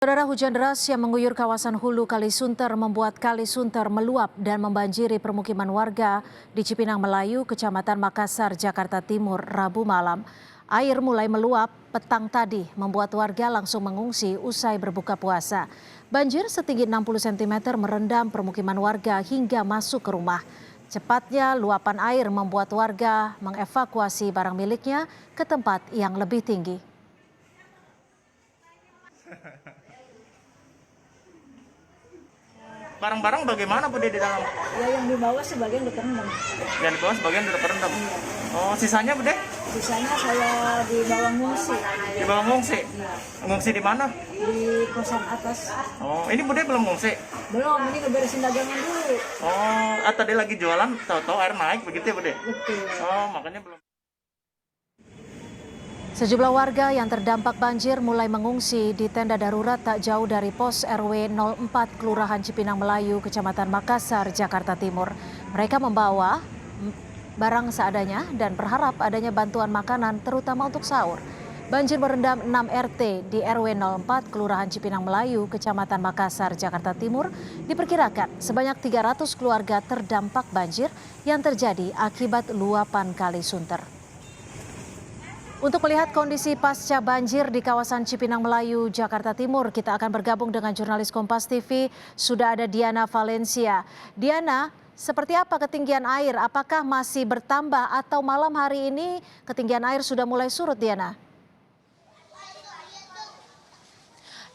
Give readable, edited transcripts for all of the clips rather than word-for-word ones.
Saudara, hujan deras yang mengguyur kawasan hulu Kali Sunter membuat Kali Sunter meluap dan membanjiri permukiman warga di Cipinang Melayu, Kecamatan Makassar, Jakarta Timur, Rabu malam. Air mulai meluap petang tadi membuat warga langsung mengungsi usai berbuka puasa. Banjir setinggi 60 cm merendam permukiman warga hingga masuk ke rumah. Cepatnya luapan air membuat warga mengevakuasi barang miliknya ke tempat yang lebih tinggi. Barang-barang bagaimana Bu di dalam? Ya, yang di bawah sebagian udah terendam. Yang di bawah sebagian udah terendam. Oh, sisanya Bu deh? Sisanya saya di bawah ngungsi. Di bawah ngungsi? Ngungsi di mana? Di kosan atas. Oh, ini Bu deh belum ngungsi? Belum, ini ngeberesin dagangan dulu. Oh, tadi lagi jualan, tahu-tahu air naik begitu ya Bu deh? Betul. Oh, makanya belum. Sejumlah warga yang terdampak banjir mulai mengungsi di tenda darurat tak jauh dari pos RW 04 Kelurahan Cipinang Melayu, Kecamatan Makassar, Jakarta Timur. Mereka membawa barang seadanya dan berharap adanya bantuan makanan terutama untuk sahur. Banjir merendam 6 RT di RW 04 Kelurahan Cipinang Melayu, Kecamatan Makassar, Jakarta Timur. Diperkirakan sebanyak 300 keluarga terdampak banjir yang terjadi akibat luapan Kali Sunter. Untuk melihat kondisi pasca banjir di kawasan Cipinang Melayu, Jakarta Timur, kita akan bergabung dengan jurnalis Kompas TV. Sudah ada Diana Valencia. Diana, seperti apa ketinggian air? Apakah masih bertambah atau malam hari ini ketinggian air sudah mulai surut, Diana?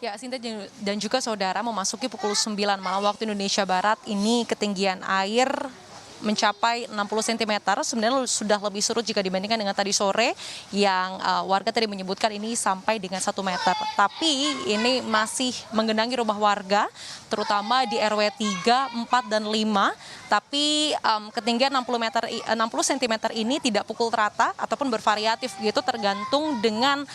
Ya, Sinta dan juga saudara, memasuki pukul 9 malam waktu Indonesia Barat, ini ketinggian air mencapai 60 cm, sebenarnya sudah lebih surut jika dibandingkan dengan tadi sore yang warga tadi menyebutkan ini sampai dengan 1 meter. Tapi ini masih menggenangi rumah warga, terutama di RW 3, 4, dan 5. Tapi ketinggian 60 cm ini tidak pukul rata ataupun bervariatif gitu, tergantung dengan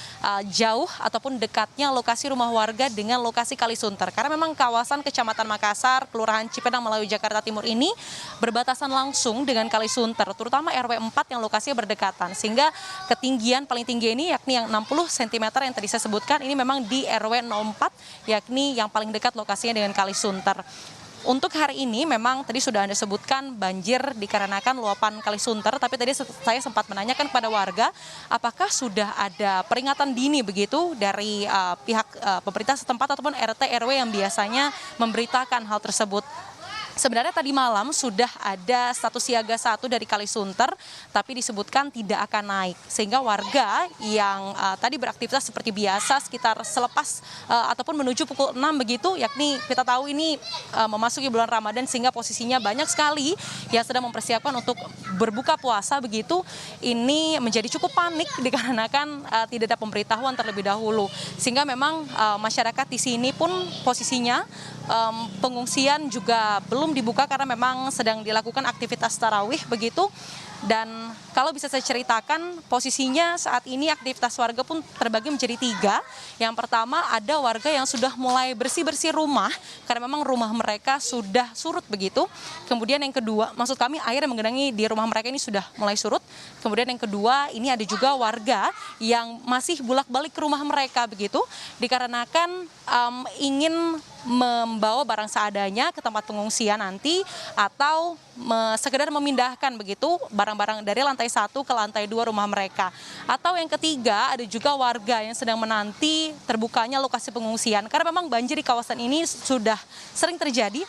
jauh ataupun dekatnya lokasi rumah warga dengan lokasi Kali Sunter. Karena memang kawasan Kecamatan Makassar, Kelurahan Cipinang Melayu, Jakarta Timur ini berbatasan langsung dengan Kali Sunter, terutama RW 4 yang lokasinya berdekatan. Sehingga ketinggian paling tinggi ini yakni yang 60 cm yang tadi saya sebutkan, ini memang di RW 04, yakni yang paling dekat lokasinya dengan Kali Sunter. Untuk hari ini memang tadi sudah Anda sebutkan banjir dikarenakan luapan Kali Sunter, tapi tadi saya sempat menanyakan kepada warga apakah sudah ada peringatan dini begitu dari pihak pemerintah setempat ataupun RT RW yang biasanya memberitakan hal tersebut. Sebenarnya tadi malam sudah ada status siaga 1 dari Kali Sunter, tapi disebutkan tidak akan naik. Sehingga warga yang tadi beraktivitas seperti biasa sekitar selepas ataupun menuju pukul 6 begitu, yakni kita tahu ini memasuki bulan Ramadan sehingga posisinya banyak sekali yang sedang mempersiapkan untuk berbuka puasa begitu. Ini menjadi cukup panik dikarenakan tidak ada pemberitahuan terlebih dahulu. Sehingga memang masyarakat di sini pun posisinya pengungsian juga belum dibuka karena memang sedang dilakukan aktivitas tarawih begitu. Dan kalau bisa saya ceritakan, posisinya saat ini aktivitas warga pun terbagi menjadi 3. Yang pertama, ada warga yang sudah mulai bersih-bersih rumah karena memang rumah mereka sudah surut begitu. Kemudian yang kedua, maksud kami air yang menggenangi di rumah mereka ini sudah mulai surut. Kemudian yang kedua, ini ada juga warga yang masih bolak-balik ke rumah mereka begitu, dikarenakan ingin membawa barang seadanya ke tempat pengungsian nanti atau sekedar memindahkan begitu barang-barang dari lantai 1 ke lantai 2 rumah mereka. Atau yang ketiga, ada juga warga yang sedang menanti terbukanya lokasi pengungsian karena memang banjir di kawasan ini sudah sering terjadi,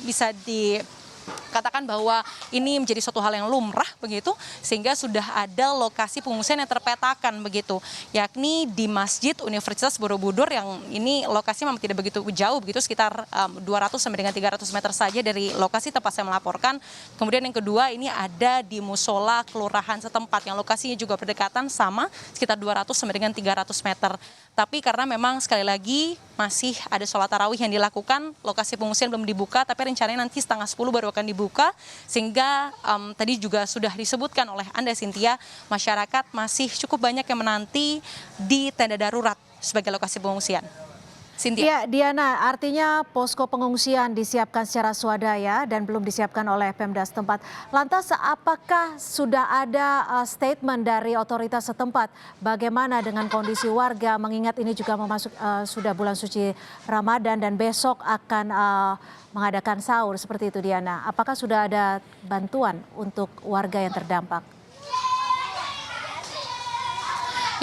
bisa dikatakan bahwa ini menjadi suatu hal yang lumrah begitu, sehingga sudah ada lokasi pengungsian yang terpetakan begitu, yakni di Masjid Universitas Borobudur yang ini lokasinya memang tidak begitu jauh begitu, sekitar 200 sampai dengan 300 meter saja dari lokasi tempat saya melaporkan. Kemudian yang kedua ini ada di musola kelurahan setempat yang lokasinya juga berdekatan sama sekitar 200 sampai dengan 300 meter. Tapi karena memang sekali lagi masih ada sholat tarawih yang dilakukan, lokasi pengungsian belum dibuka, tapi rencananya nanti setengah 10 baru akan dibuka. Sehingga tadi juga sudah disebutkan oleh Anda, Cynthia, masyarakat masih cukup banyak yang menanti di tenda darurat sebagai lokasi pengungsian. Cynthia. Ya, Diana, artinya posko pengungsian disiapkan secara swadaya dan belum disiapkan oleh Pemda setempat. Lantas, apakah sudah ada statement dari otoritas setempat bagaimana dengan kondisi warga, mengingat ini juga sudah bulan suci Ramadan dan besok akan mengadakan sahur seperti itu, Diana. Apakah sudah ada bantuan untuk warga yang terdampak?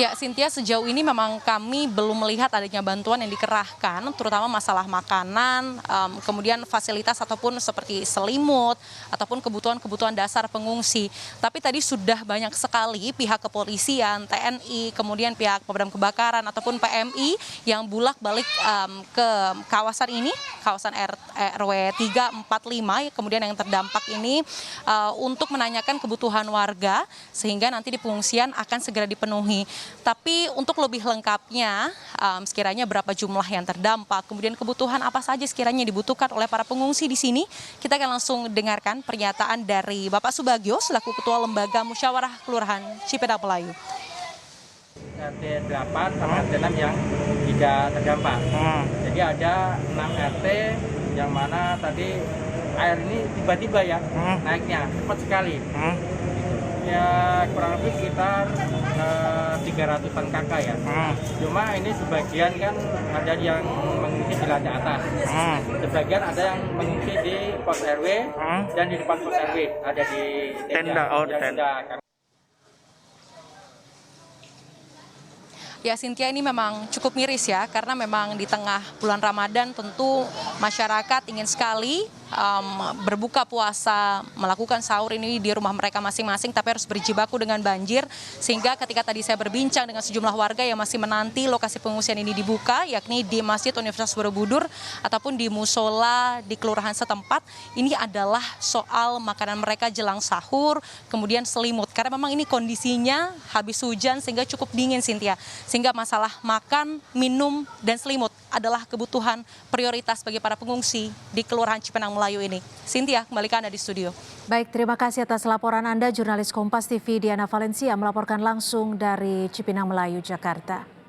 Ya, Cynthia, sejauh ini memang kami belum melihat adanya bantuan yang dikerahkan, terutama masalah makanan, kemudian fasilitas ataupun seperti selimut, ataupun kebutuhan-kebutuhan dasar pengungsi. Tapi tadi sudah banyak sekali pihak kepolisian, TNI, kemudian pihak pemadam kebakaran ataupun PMI yang bulak-balik ke kawasan ini, kawasan RW 345, kemudian yang terdampak ini untuk menanyakan kebutuhan warga, sehingga nanti di pengungsian akan segera dipenuhi. Tapi untuk lebih lengkapnya, sekiranya berapa jumlah yang terdampak, kemudian kebutuhan apa saja sekiranya dibutuhkan oleh para pengungsi di sini, kita akan langsung dengarkan pernyataan dari Bapak Subagio selaku Ketua Lembaga Musyawarah Kelurahan Cipinang Melayu. RT 8 sama RT 6 yang tidak terdampak. Jadi ada 6 RT yang mana tadi air ini tiba-tiba ya naiknya cepat sekali. Ya kurang lebih sekitar 300-an kakak ya. Cuma ini sebagian kan ada yang mengungsi di lantai atas. Sebagian ada yang mengungsi di pos RW dan di depan pos RW ada di tenda. Ya, Cynthia, ini memang cukup miris ya, karena memang di tengah bulan Ramadan tentu masyarakat ingin sekali berbuka puasa, melakukan sahur ini di rumah mereka masing-masing, tapi harus berjibaku dengan banjir. Sehingga ketika tadi saya berbincang dengan sejumlah warga yang masih menanti lokasi pengungsian ini dibuka, yakni di Masjid Universitas Borobudur ataupun di musola di kelurahan setempat, ini adalah soal makanan mereka jelang sahur, kemudian selimut. Karena memang ini kondisinya habis hujan sehingga cukup dingin, Cynthia. Sehingga masalah makan, minum, dan selimut adalah kebutuhan prioritas bagi para pengungsi di Kelurahan Cipinang Melayu ini. Cynthia, kembali ke Anda di studio. Baik, terima kasih atas laporan Anda, jurnalis Kompas TV Diana Valencia melaporkan langsung dari Cipinang Melayu, Jakarta.